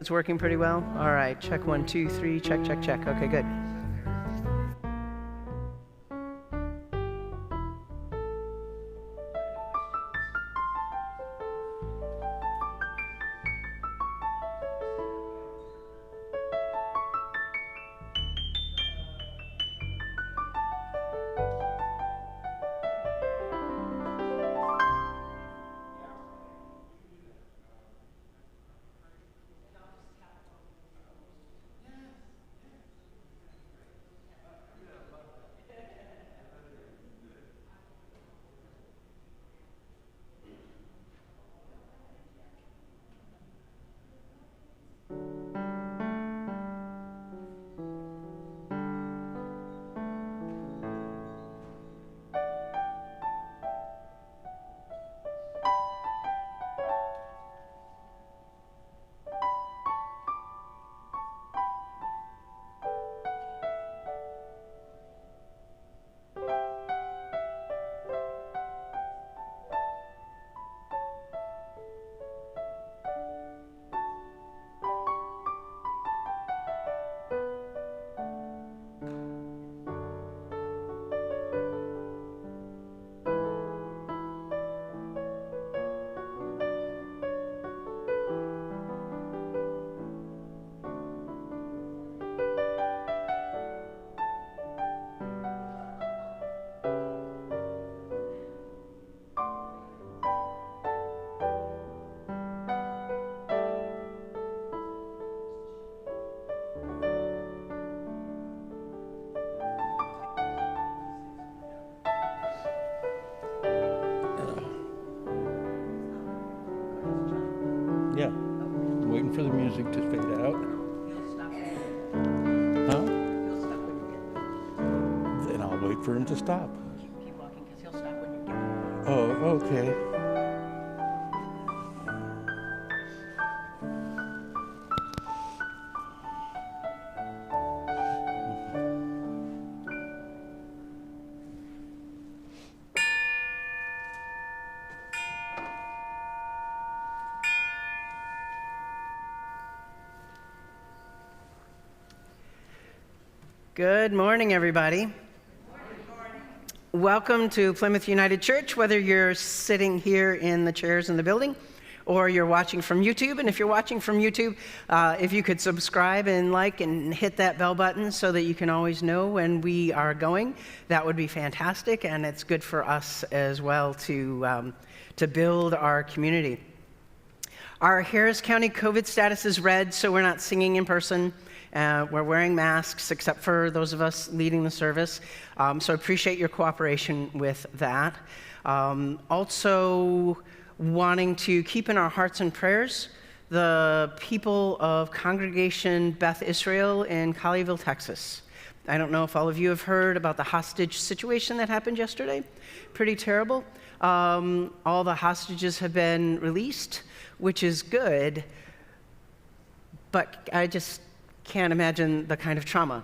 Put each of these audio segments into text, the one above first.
It's working pretty well? All right, check 1, 2, 3, check, check, check. Okay, good. Yeah, waiting for the music to fade out. Huh? Then I'll wait for him to stop. Keep walking because he'll stop when you get Oh, okay. Good morning, everybody. Welcome to Plymouth United Church, whether you're sitting here in the chairs in the building or you're watching from YouTube. And if you're watching from YouTube, if you could subscribe and like and hit that bell button so that you can always know when we are going, that would be fantastic. And it's good for us as well to build our community. Our Harris County COVID status is red, so we're not singing in person. We're wearing masks, except for those of us leading the service. So I appreciate your cooperation with that. Also wanting to keep in our hearts and prayers the people of Congregation Beth Israel in Colleyville, Texas. I don't know if all of you have heard about the hostage situation that happened yesterday. Pretty terrible. All the hostages have been released, which is good, but I just can't imagine the kind of trauma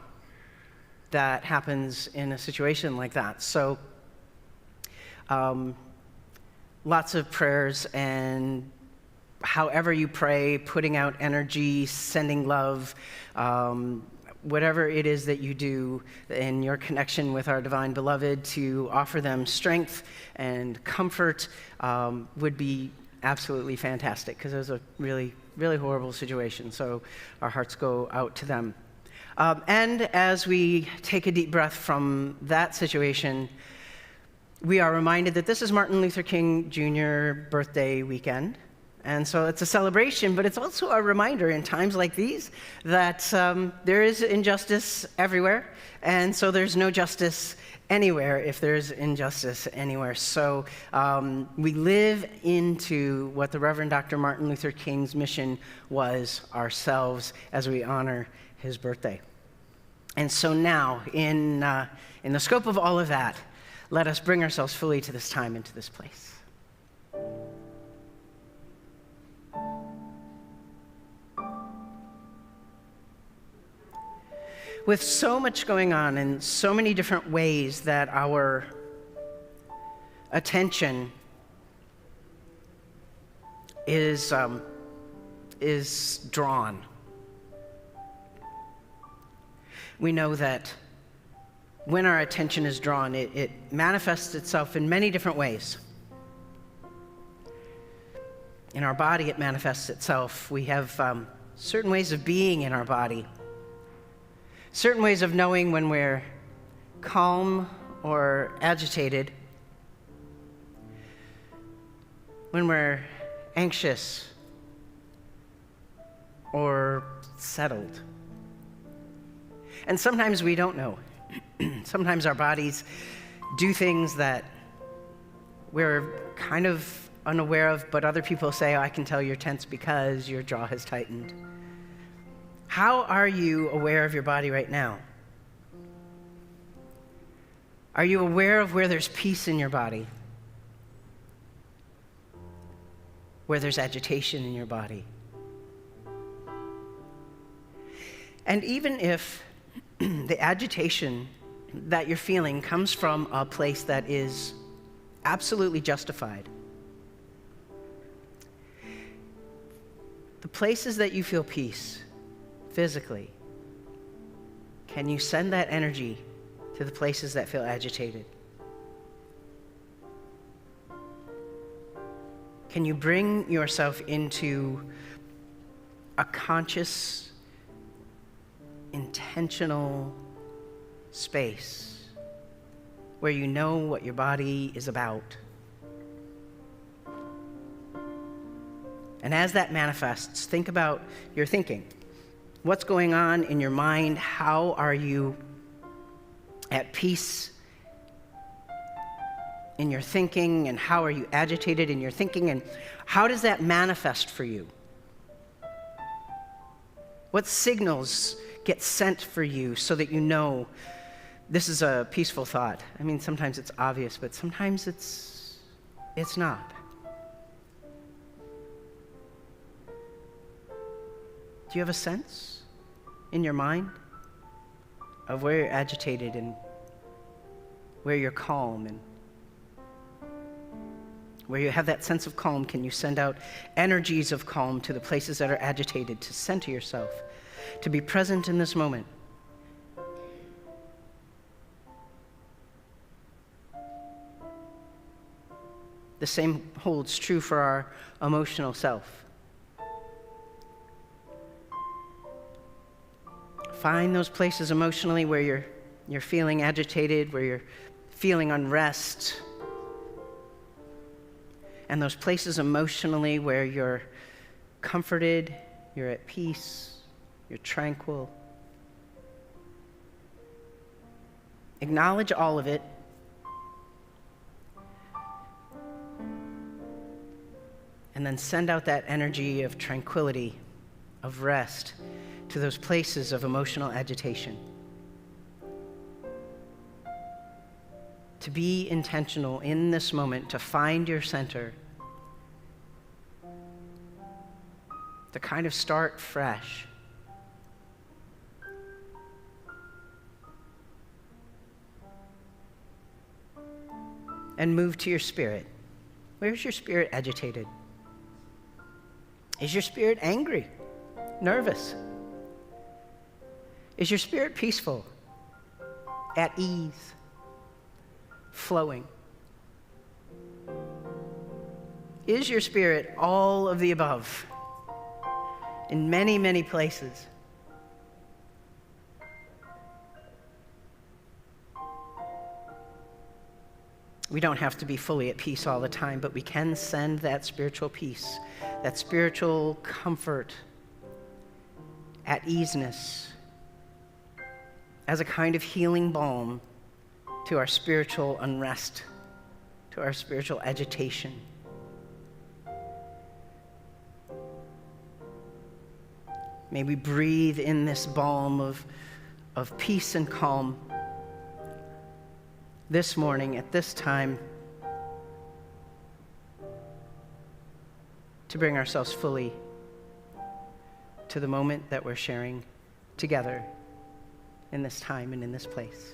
that happens in a situation like that. So lots of prayers, and however you pray, putting out energy, sending love, whatever it is that you do in your connection with our divine beloved to offer them strength and comfort would be absolutely fantastic, because it was a really, really horrible situation. So our hearts go out to them. And as we take a deep breath from that situation, we are reminded that this is Martin Luther King Jr. birthday weekend. And so it's a celebration, but it's also a reminder in times like these that there is injustice everywhere, and so there's no justice anywhere if there's injustice anywhere. So we live into what the Reverend Dr. Martin Luther King's mission was ourselves as we honor his birthday. And so now, in the scope of all of that, let us bring ourselves fully to this time and to this place. With so much going on in so many different ways that our attention is is drawn. We know that when our attention is drawn, it manifests itself in many different ways. In our body, it manifests itself. We have certain ways of being in our body, certain ways of knowing when we're calm or agitated, when we're anxious or settled. And sometimes we don't know. Sometimes our bodies do things that we're kind of unaware of, but other people say, oh, I can tell you're tense because your jaw has tightened. How are you aware of your body right now? Are you aware of where there's peace in your body? Where there's agitation in your body? And even if the agitation that you're feeling comes from a place that is absolutely justified, the places that you feel peace physically, can you send that energy to the places that feel agitated? Can you bring yourself into a conscious, intentional space where you know what your body is about? And as that manifests, think about your thinking. What's going on in your mind? How are you at peace in your thinking? And how are you agitated in your thinking? And how does that manifest for you? What signals get sent for you so that you know this is a peaceful thought? I mean, sometimes it's obvious, but sometimes it's not. Do you have a sense in your mind of where you're agitated and where you're calm, and where you have that sense of calm? Can you send out energies of calm to the places that are agitated, to center yourself, to be present in this moment? The same holds true for our emotional self. Find those places emotionally where you're feeling agitated, where you're feeling unrest, and those places emotionally where you're comforted, you're at peace, you're tranquil. Acknowledge all of it. And then send out that energy of tranquility, of rest, to those places of emotional agitation. To be intentional in this moment, to find your center, to kind of start fresh. And move to your spirit. Where's your spirit agitated? Is your spirit angry, nervous? Is your spirit peaceful, at ease, flowing? Is your spirit all of the above in many, many places? We don't have to be fully at peace all the time, but we can send that spiritual peace, that spiritual comfort, at easiness, as a kind of healing balm to our spiritual unrest, to our spiritual agitation. May we breathe in this balm of peace and calm this morning at this time, to bring ourselves fully to the moment that we're sharing together in this time and in this place.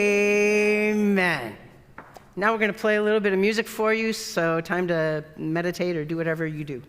Now we're going to play a little bit of music for you, so time to meditate or do whatever you do.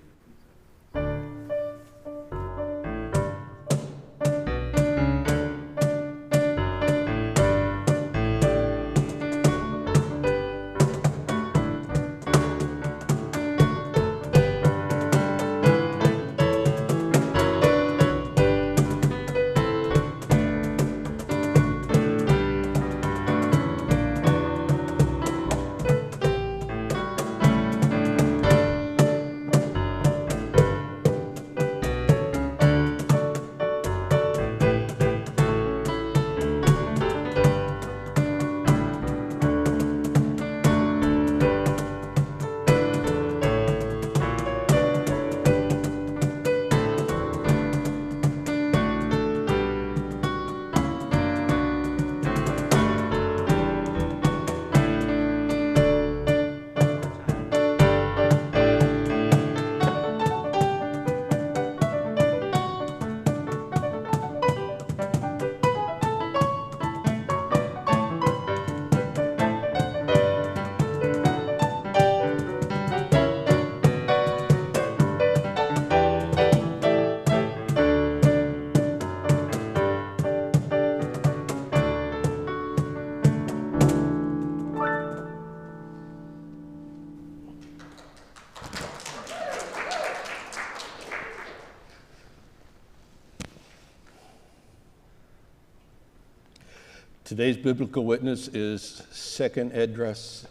Today's biblical witness is 2nd Esdras,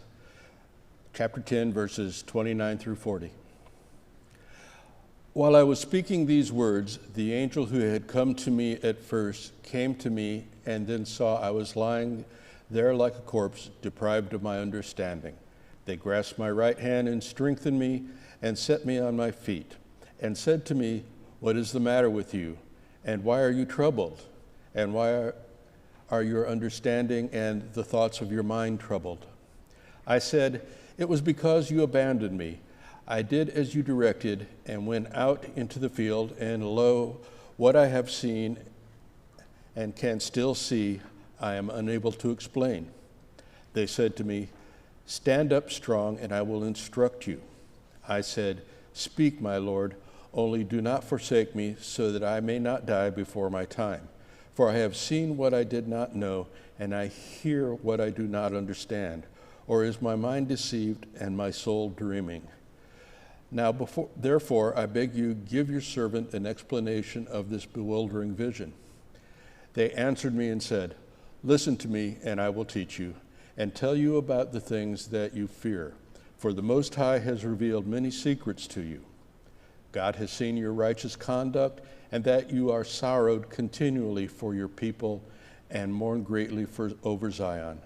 chapter 10, verses 29 through 40. While I was speaking these words, the angel who had come to me at first came to me and then saw I was lying there like a corpse, deprived of my understanding. They grasped my right hand and strengthened me and set me on my feet and said to me, "What is the matter with you? And why are you troubled? And why are your understanding and the thoughts of your mind troubled?" I said, "It was because you abandoned me. I did as you directed and went out into the field, and lo, what I have seen and can still see, I am unable to explain." They said to me, "Stand up strong, and I will instruct you." I said, "Speak, my Lord, only do not forsake me, so that I may not die before my time. For I have seen what I did not know, and I hear what I do not understand. Or is my mind deceived and my soul dreaming? Now, therefore, I beg you, give your servant an explanation of this bewildering vision." They answered me and said, "Listen to me, and I will teach you, and tell you about the things that you fear. For the Most High has revealed many secrets to you. God has seen your righteous conduct, and that you are sorrowed continually for your people and mourn greatly over Zion.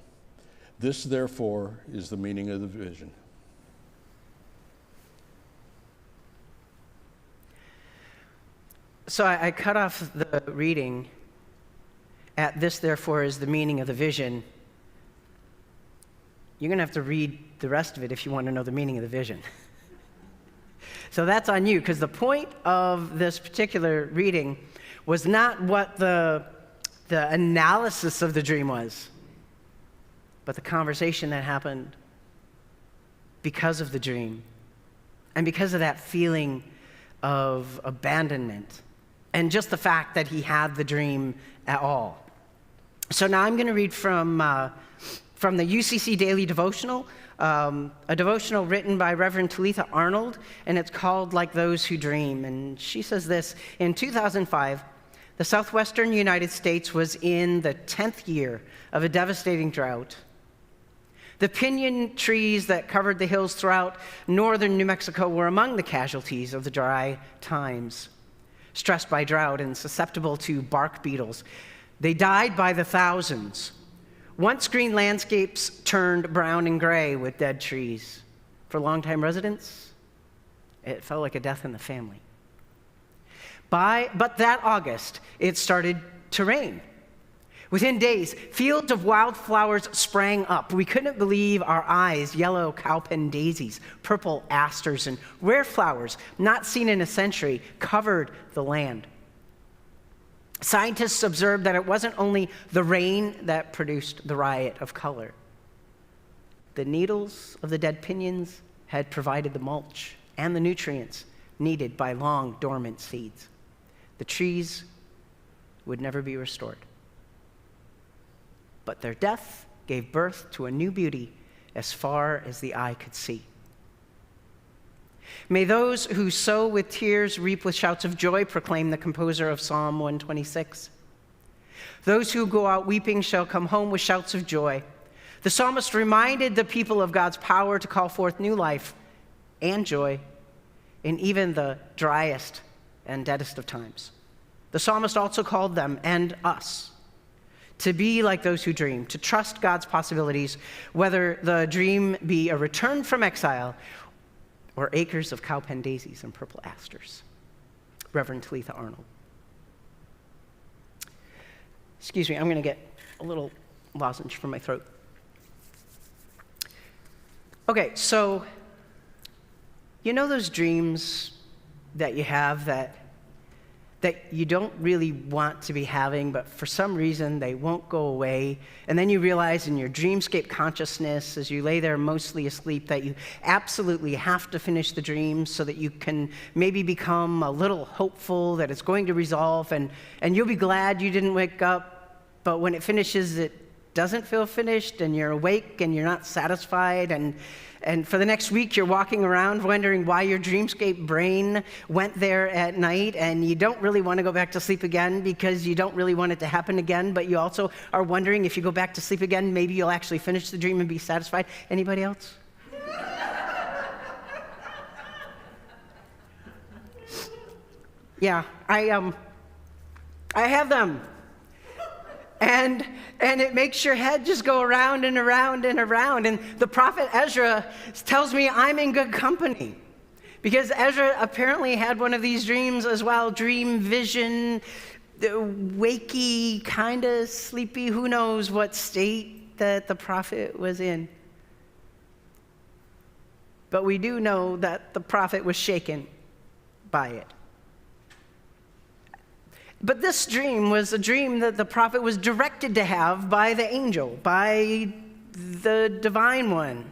This, therefore, is the meaning of the vision." So I cut off the reading at "this, therefore, is the meaning of the vision." You're going to have to read the rest of it if you want to know the meaning of the vision. So that's on you, because the point of this particular reading was not what the analysis of the dream was, but the conversation that happened because of the dream and because of that feeling of abandonment and just the fact that he had the dream at all. So now I'm going to read from the UCC Daily Devotional, a devotional written by Reverend Talitha Arnold, and it's called "Like Those Who Dream." And she says this: in 2005, the southwestern United States was in the 10th year of a devastating drought. The pinyon trees that covered the hills throughout northern New Mexico were among the casualties of the dry times. Stressed by drought and susceptible to bark beetles, they died by the thousands. Once green landscapes turned brown and gray with dead trees. For longtime residents, it felt like a death in the family. But that August, it started to rain. Within days, fields of wildflowers sprang up. We couldn't believe our eyes. Yellow cowpen daisies, purple asters, and rare flowers not seen in a century covered the land. Scientists observed that it wasn't only the rain that produced the riot of color. The needles of the dead pinions had provided the mulch and the nutrients needed by long dormant seeds. The trees would never be restored. But their death gave birth to a new beauty as far as the eye could see. May those who sow with tears reap with shouts of joy, proclaimed the composer of Psalm 126. Those who go out weeping shall come home with shouts of joy. The psalmist reminded the people of God's power to call forth new life and joy in even the driest and deadest of times. The psalmist also called them and us to be like those who dream, to trust God's possibilities, whether the dream be a return from exile or acres of cowpen daisies and purple asters. Reverend Talitha Arnold. Excuse me, I'm going to get a little lozenge from my throat. Okay, so you know those dreams that you have that you don't really want to be having, but for some reason they won't go away, and then you realize in your dreamscape consciousness as you lay there mostly asleep that you absolutely have to finish the dream so that you can maybe become a little hopeful that it's going to resolve, and you'll be glad you didn't wake up, but when it finishes it doesn't feel finished, and you're awake and you're not satisfied, and for the next week, you're walking around wondering why your dreamscape brain went there at night, and you don't really want to go back to sleep again because you don't really want it to happen again, but you also are wondering if you go back to sleep again, maybe you'll actually finish the dream and be satisfied. Anybody else? Yeah, I have them. And it makes your head just go around and around and around. And the prophet Ezra tells me I'm in good company. Because Ezra apparently had one of these dreams as well, dream vision, wakey, kind of sleepy, who knows what state that the prophet was in. But we do know that the prophet was shaken by it. But this dream was a dream that the prophet was directed to have by the angel, by the divine one.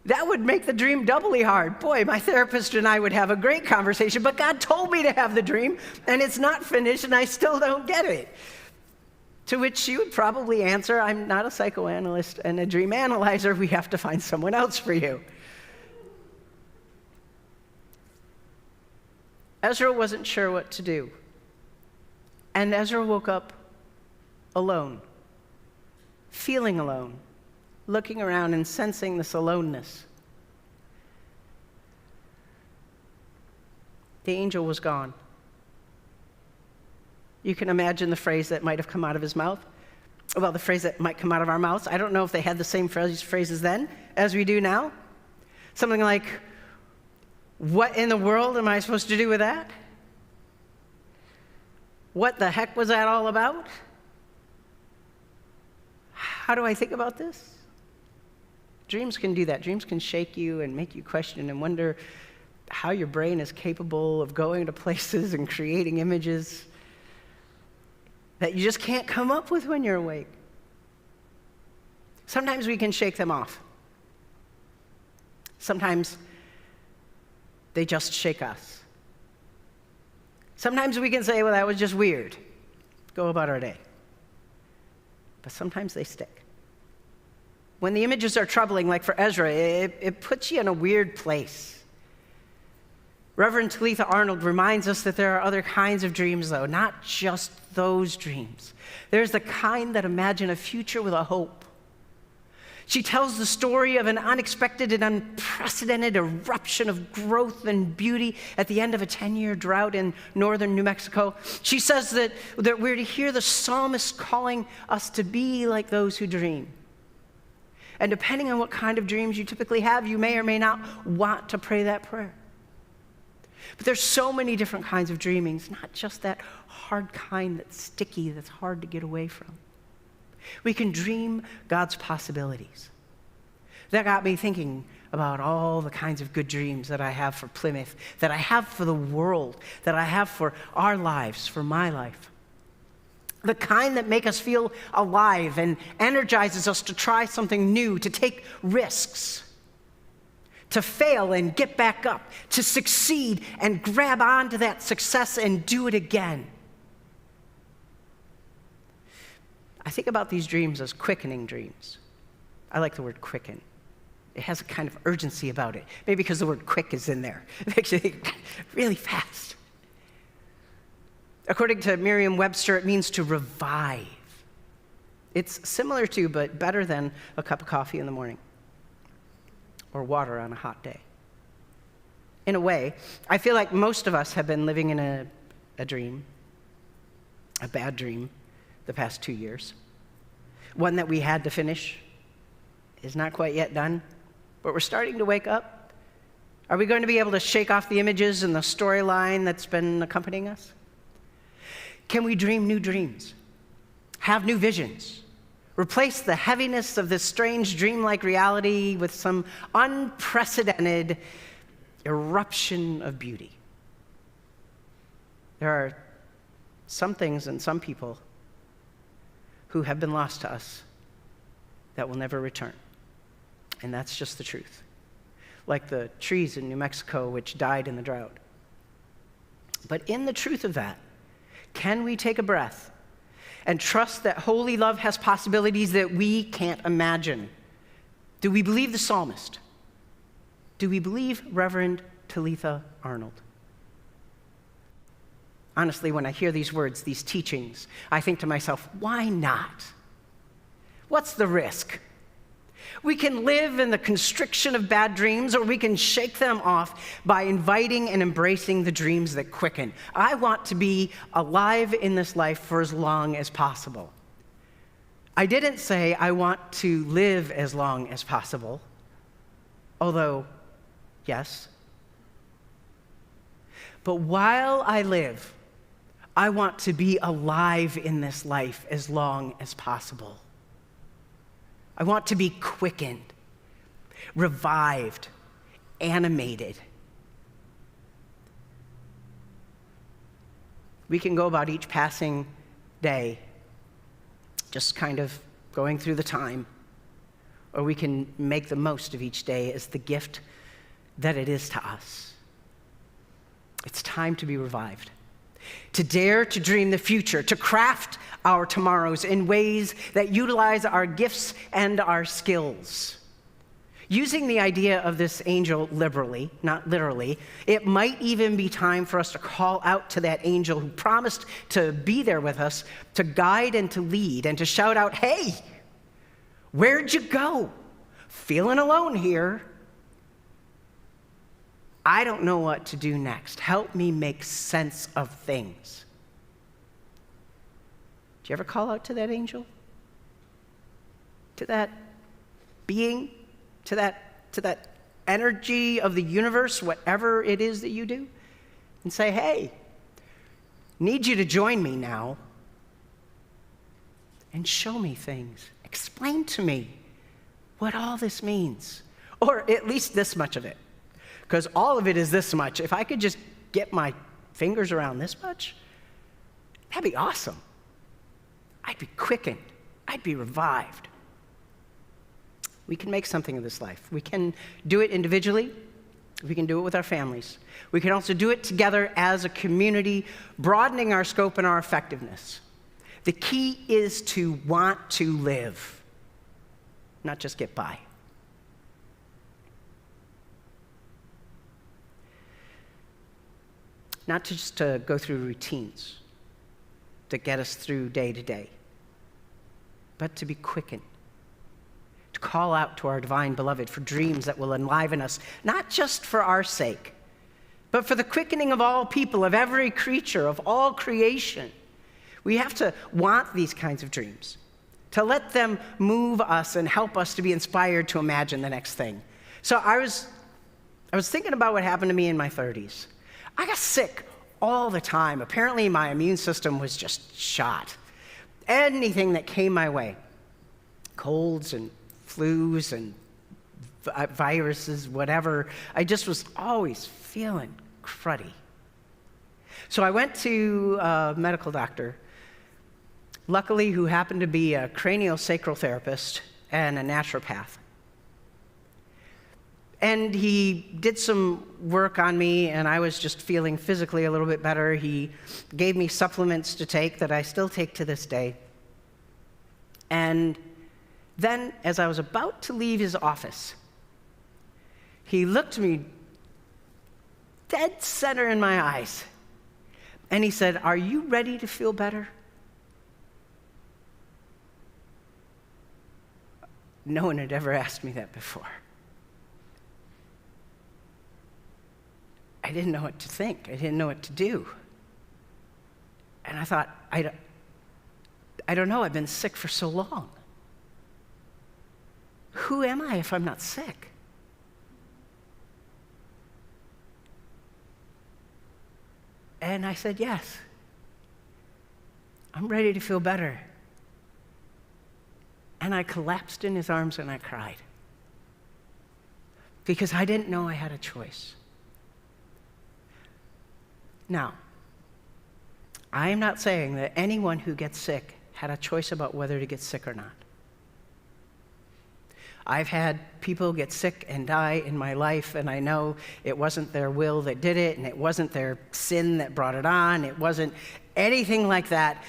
That would make the dream doubly hard. Boy, my therapist and I would have a great conversation, but God told me to have the dream, and it's not finished, and I still don't get it. To which she would probably answer, I'm not a psychoanalyst and a dream analyzer. We have to find someone else for you. Ezra wasn't sure what to do. And Ezra woke up alone, feeling alone, looking around and sensing this aloneness. The angel was gone. You can imagine the phrase that might have come out of his mouth. Well, the phrase that might come out of our mouths. I don't know if they had the same phrases then as we do now. Something like, what in the world am I supposed to do with that? What the heck was that all about? How do I think about this? Dreams can do that. Dreams can shake you and make you question and wonder how your brain is capable of going to places and creating images that you just can't come up with when you're awake. Sometimes we can shake them off. Sometimes they just shake us. Sometimes we can say, well, that was just weird. Go about our day. But sometimes they stick. When the images are troubling, like for Ezra, it puts you in a weird place. Reverend Talitha Arnold reminds us that there are other kinds of dreams, though, not just those dreams. There's the kind that imagine a future with a hope. She tells the story of an unexpected and unprecedented eruption of growth and beauty at the end of a 10-year drought in northern New Mexico. She says that we're to hear the psalmist calling us to be like those who dream. And depending on what kind of dreams you typically have, you may or may not want to pray that prayer. But there's so many different kinds of dreamings, not just that hard kind that's sticky, that's hard to get away from. We can dream God's possibilities. That got me thinking about all the kinds of good dreams that I have for Plymouth, that I have for the world, that I have for our lives, for my life. the kind that make us feel alive and energizes us to try something new, to take risks, to fail and get back up, to succeed and grab onto that success and do it again. I think about these dreams as quickening dreams. I like the word quicken. It has a kind of urgency about it. Maybe because the word quick is in there. It makes you think really fast. According to Merriam-Webster, it means to revive. It's similar to, but better than, a cup of coffee in the morning or water on a hot day. In a way, I feel like most of us have been living in a dream, a bad dream, the past 2 years. One that we had to finish, is not quite yet done, but we're starting to wake up. Are we going to be able to shake off the images and the storyline that's been accompanying us? Can we dream new dreams? Have new visions? Replace the heaviness of this strange dreamlike reality with some unprecedented eruption of beauty? There are some things and some people who have been lost to us that will never return. And that's just the truth. Like the trees in New Mexico which died in the drought. But in the truth of that, can we take a breath and trust that holy love has possibilities that we can't imagine? Do we believe the psalmist? Do we believe Reverend Talitha Arnold? Honestly, when I hear these words, these teachings, I think to myself, why not? What's the risk? We can live in the constriction of bad dreams, or we can shake them off by inviting and embracing the dreams that quicken. I want to be alive in this life for as long as possible. I didn't say I want to live as long as possible, although, yes. But while I live, I want to be alive in this life as long as possible. I want to be quickened, revived, animated. We can go about each passing day just kind of going through the time, or we can make the most of each day as the gift that it is to us. It's time to be revived, to dare to dream the future, to craft our tomorrows in ways that utilize our gifts and our skills. Using the idea of this angel liberally, not literally, it might even be time for us to call out to that angel who promised to be there with us, to guide and to lead, and to shout out, "Hey, where'd you go? Feeling alone here. I don't know what to do next. Help me make sense of things." Do you ever call out to that angel? To that being? To that energy of the universe, whatever it is that you do? And say, "Hey, need you to join me now. And show me things. Explain to me what all this means." Or at least this much of it. Because all of it is this much. If I could just get my fingers around this much, that'd be awesome. I'd be quickened. I'd be revived. We can make something of this life. We can do it individually. We can do it with our families. We can also do it together as a community, broadening our scope and our effectiveness. The key is to want to live, not just get by. Not just to go through routines to get us through day to day, but to be quickened, to call out to our divine beloved for dreams that will enliven us, not just for our sake, but for the quickening of all people, of every creature, of all creation. We have to want these kinds of dreams, to let them move us and help us to be inspired to imagine the next thing. So I was thinking about what happened to me in my 30s. I got sick all the time. Apparently, my immune system was just shot. Anything that came my way, colds and flus and viruses, whatever, I just was always feeling cruddy. So I went to a medical doctor luckily who happened to be a craniosacral therapist and a naturopath. And he did some work on me, and I was just feeling physically a little bit better. He gave me supplements to take that I still take to this day. And then, as I was about to leave his office, he looked me dead center in my eyes, and he said, "Are you ready to feel better?" No one had ever asked me that before. I didn't know what to think. I didn't know what to do. And I thought, I don't know. I've been sick for so long. Who am I if I'm not sick? And I said, yes. I'm ready to feel better. And I collapsed in his arms and I cried. Because I didn't know I had a choice. Now, I am not saying that anyone who gets sick had a choice about whether to get sick or not. I've had people get sick and die in my life, and I know it wasn't their will that did it, and it wasn't their sin that brought it on. It wasn't anything like that.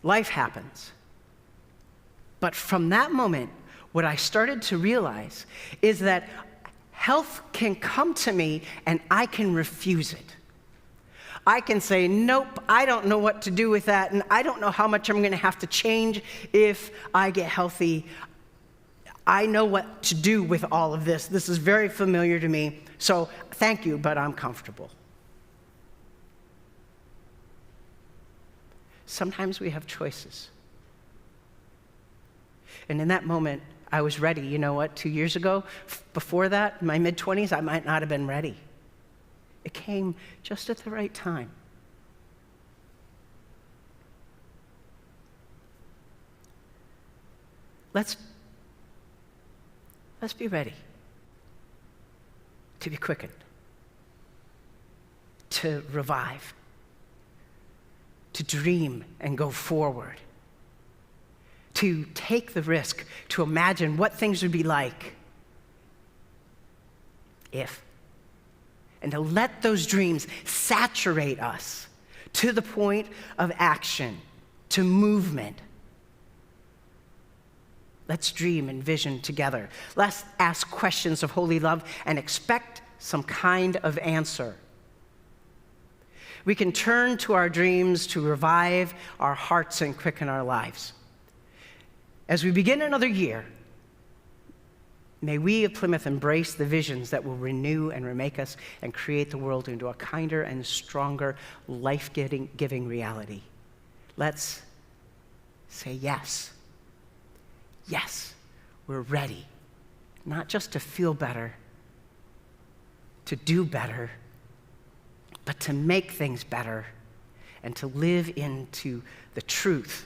Life happens. But from that moment, what I started to realize is that health can come to me and I can refuse it. I can say, nope, I don't know what to do with that, and I don't know how much I'm going to have to change if I get healthy. I know what to do with all of this. This is very familiar to me, so thank you, but I'm comfortable. Sometimes we have choices. And in that moment, I was ready. You know what? 2 years ago, before that, in my mid-20s, I might not have been ready. It came just at the right time. Let's be ready to be quickened, to revive, to dream and go forward, to take the risk, to imagine what things would be like if, and to let those dreams saturate us to the point of action, to movement. Let's dream and vision together. Let's ask questions of holy love and expect some kind of answer. We can turn to our dreams to revive our hearts and quicken our lives. As we begin another year, may we at Plymouth embrace the visions that will renew and remake us and create the world into a kinder and stronger, life-giving reality. Let's say yes. Yes, we're ready, not just to feel better, to do better, but to make things better and to live into the truth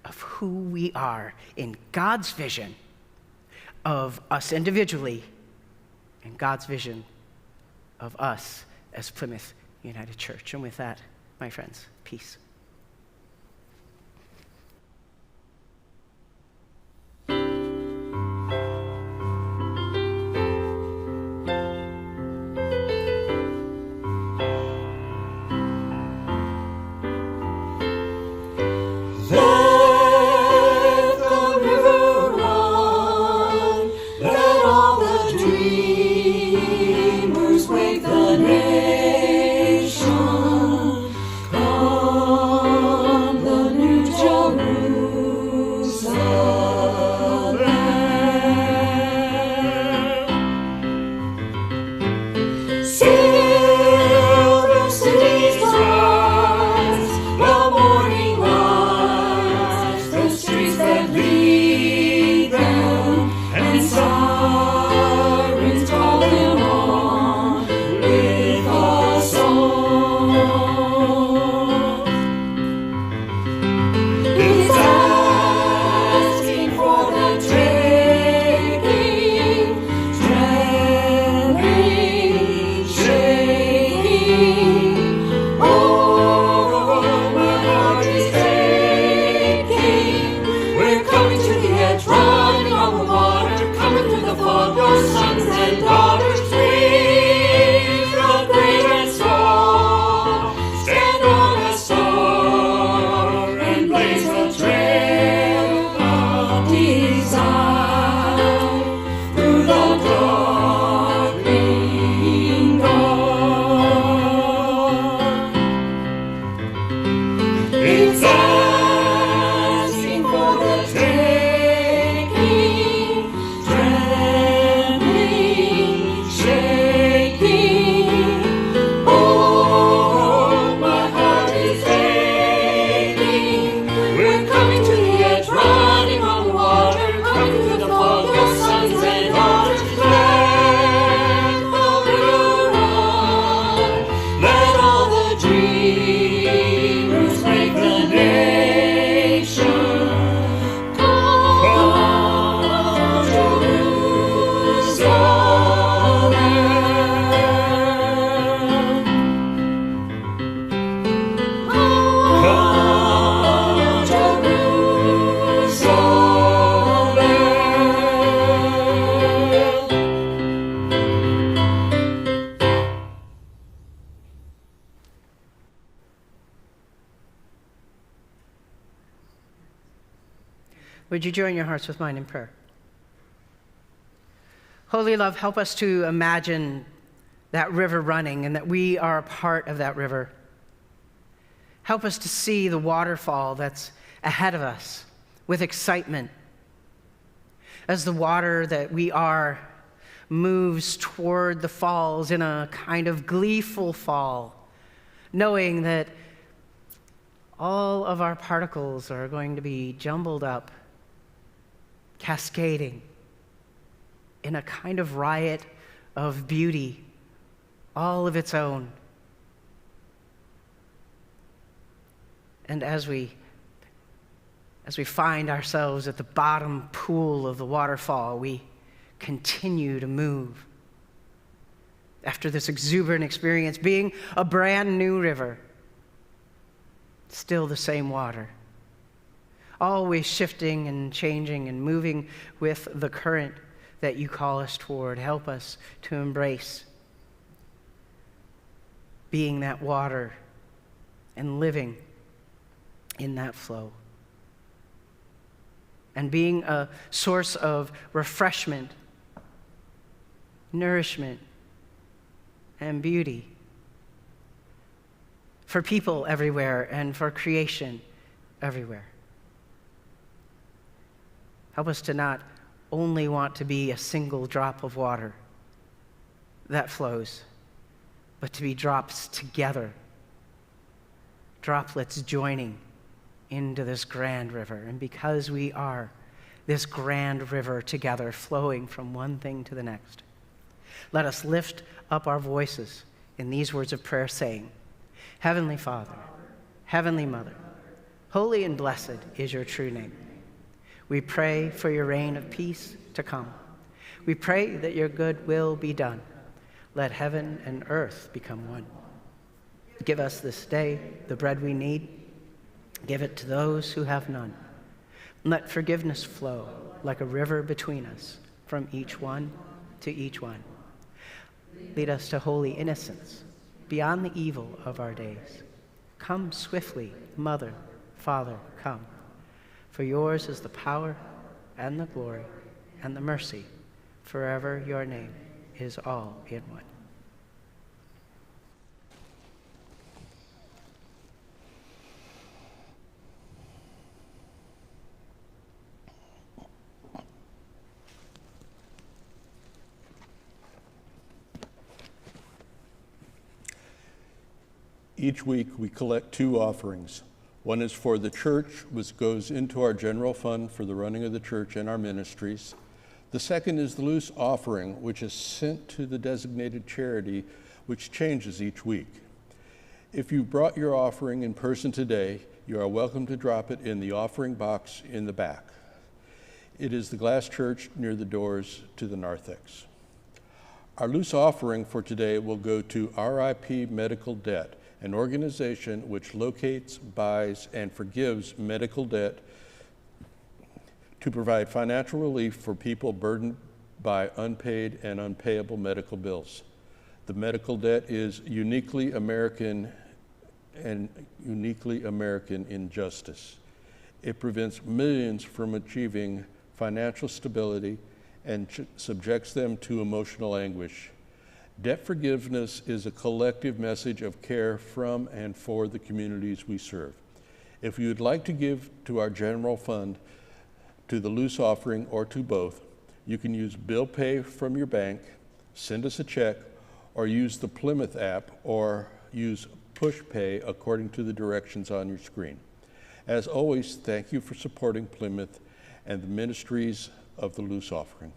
of who we are in God's vision of us individually and God's vision of us as Plymouth United Church. And with that, my friends, peace. Wake the nation, come. Would you join your hearts with mine in prayer? Holy love, help us to imagine that river running and that we are a part of that river. Help us to see the waterfall that's ahead of us with excitement as the water that we are moves toward the falls in a kind of gleeful fall, knowing that all of our particles are going to be jumbled up, cascading in a kind of riot of beauty, all of its own. And as we find ourselves at the bottom pool of the waterfall, we continue to move. After this exuberant experience, being a brand new river, still the same water, always shifting and changing and moving with the current that you call us toward. Help us to embrace being that water and living in that flow, and being a source of refreshment, nourishment, and beauty for people everywhere and for creation everywhere. Help us to not only want to be a single drop of water that flows, but to be drops together, droplets joining into this grand river. And because we are this grand river together, flowing from one thing to the next, let us lift up our voices in these words of prayer, saying, Heavenly Father, Heavenly Mother, holy and blessed is your true name. We pray for your reign of peace to come. We pray that your good will be done. Let heaven and earth become one. Give us this day the bread we need. Give it to those who have none. Let forgiveness flow like a river between us, from each one to each one. Lead us to holy innocence, beyond the evil of our days. Come swiftly, Mother, Father, come. For yours is the power and the glory and the mercy. Forever your name is all in one. Each week we collect two offerings. One is for the church, which goes into our general fund for the running of the church and our ministries. The second is the loose offering, which is sent to the designated charity, which changes each week. If you brought your offering in person today, you are welcome to drop it in the offering box in the back. It is the glass church near the doors to the narthex. Our loose offering for today will go to RIP Medical Debt, an organization which locates, buys, and forgives medical debt to provide financial relief for people burdened by unpaid and unpayable medical bills. The medical debt is uniquely American injustice. It prevents millions from achieving financial stability and subjects them to emotional anguish. Debt forgiveness is a collective message of care from and for the communities we serve. If you would like to give to our general fund, to the loose offering, or to both, you can use bill pay from your bank, send us a check, or use the Plymouth app, or use push pay according to the directions on your screen. As always, thank you for supporting Plymouth and the ministries of the loose offering.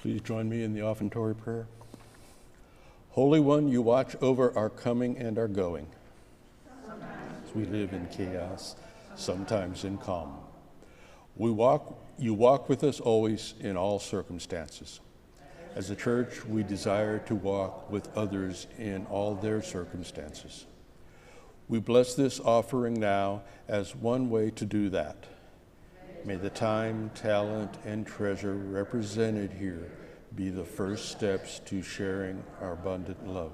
Please join me in the offertory prayer. Holy One, you watch over our coming and our going. Sometimes we live in chaos, sometimes in calm. You walk with us always in all circumstances. As a church, we desire to walk with others in all their circumstances. We bless this offering now as one way to do that. May the time, talent, and treasure represented here be the first steps to sharing our abundant love.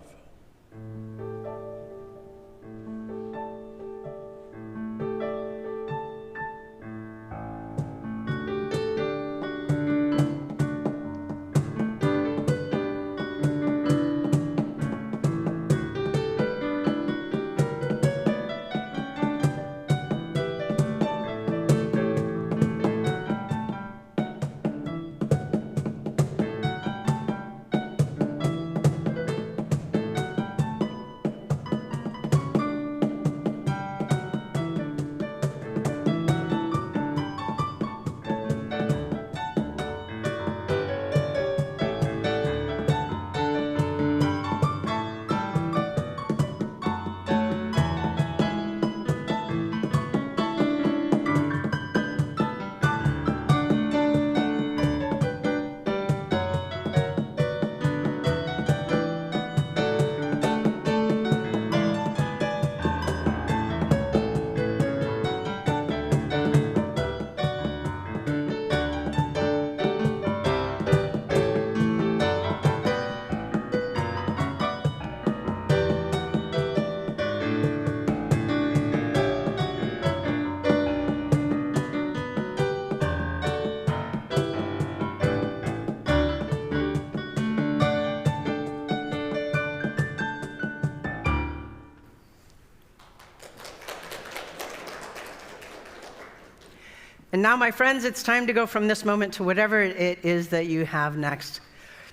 And now, my friends, it's time to go from this moment to whatever it is that you have next.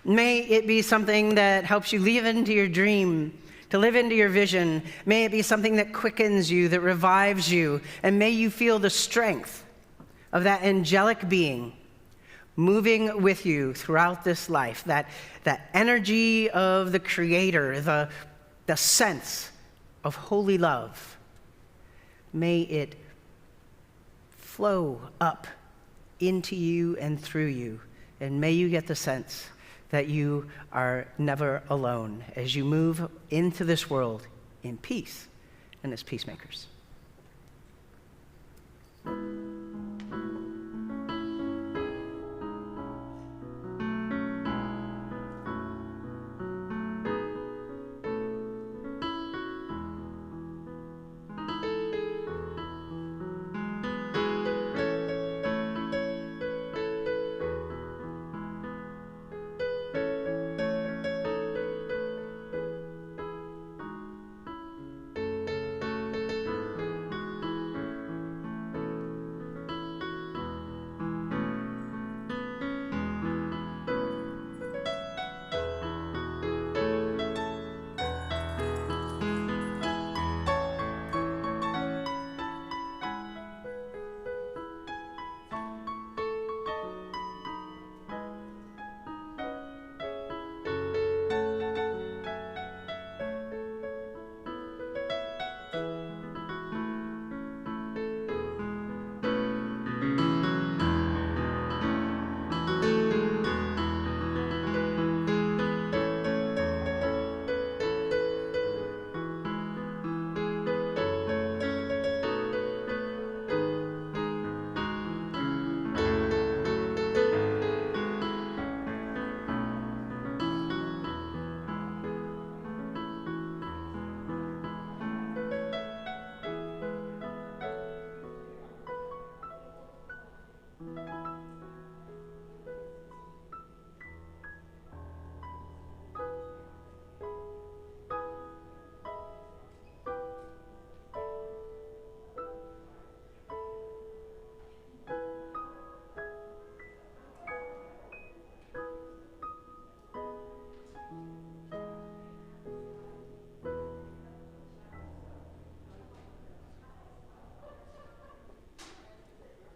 May it be something that helps you live into your dream, to live into your vision. May it be something that quickens you, that revives you, and may you feel the strength of that angelic being moving with you throughout this life, that energy of the Creator, the sense of holy love. May it flow up into you and through you, and may you get the sense that you are never alone as you move into this world in peace and as peacemakers.